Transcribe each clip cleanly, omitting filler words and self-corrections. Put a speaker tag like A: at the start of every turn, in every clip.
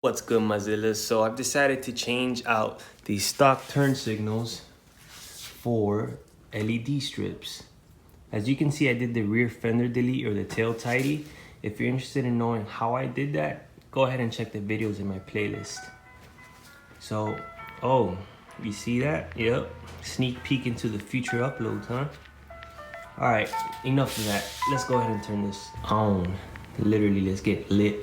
A: What's good, Mozilla? So I've decided to change out the stock turn signals for LED strips. As you can see, I did the rear fender delete or the tail tidy. If you're interested in knowing how I did that, go ahead and check the videos in my playlist. So, oh, you see that? Yep, sneak peek into the future uploads, huh? All right, enough of that. Let's go ahead and turn this on. Literally, let's get lit.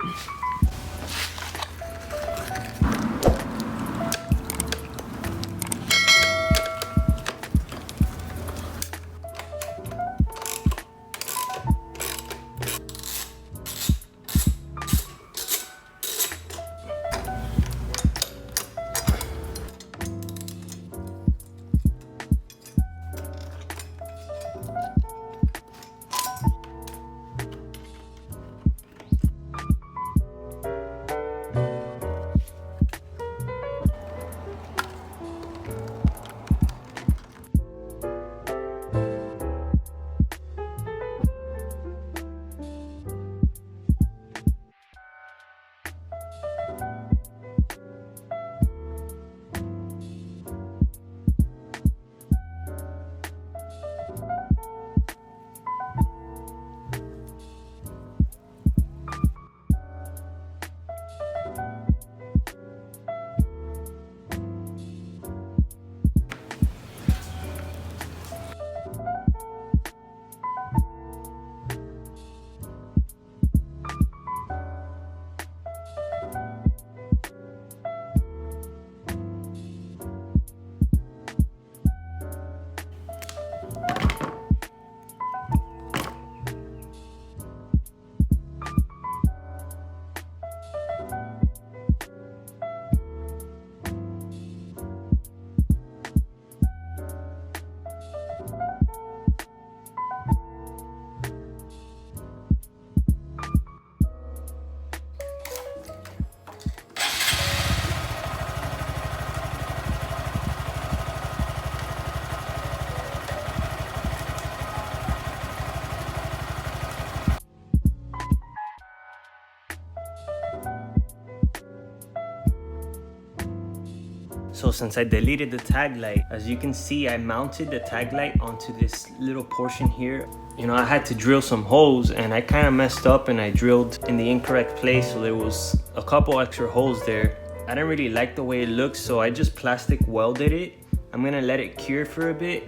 A: So since I deleted the tag light, as you can see, I mounted the tag light onto this little portion here. You know, I had to drill some holes and I kind of messed up and I drilled in the incorrect place. So there was a couple extra holes there. I didn't really like the way it looked, so I just plastic welded it. I'm gonna let it cure for a bit,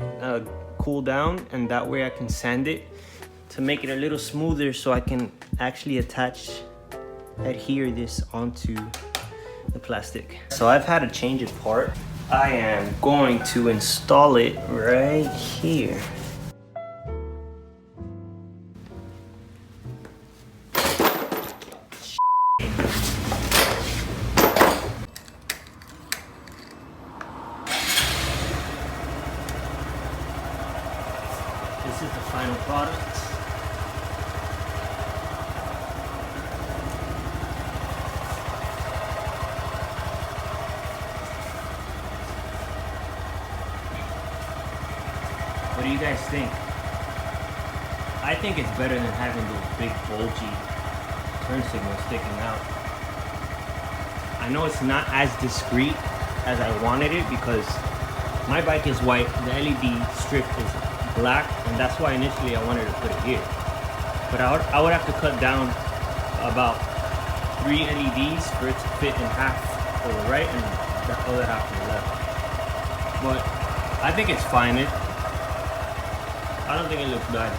A: cool down, and that way I can sand it to make it a little smoother so I can actually adhere this onto the plastic. So I've had to change it part. I am going to install it right here. This is the final product. What do you guys think? I think it's better than having those big bulgy turn signals sticking out. I know it's not as discreet as I wanted it because my bike is white, the LED strip is black, and that's why initially I wanted to put it here. But I would have to cut down about 3 LEDs for it to fit in half to the right and the other half to the left. But I think it's fine. I don't think it looks bad.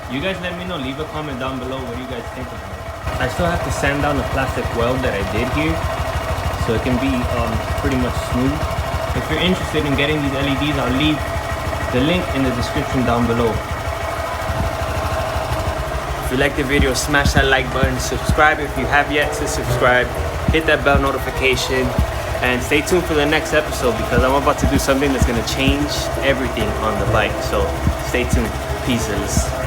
A: You guys let me know, leave a comment down below what do you guys think about it. I still have to sand down the plastic weld that I did here so it can be pretty much smooth. If you're interested in getting these LEDs, I'll leave the link in the description down below. If you like the video, smash that like button, subscribe if you have yet to subscribe, hit that bell notification, and stay tuned for the next episode because I'm about to do something that's gonna change everything on the bike. So stay tuned. Peace.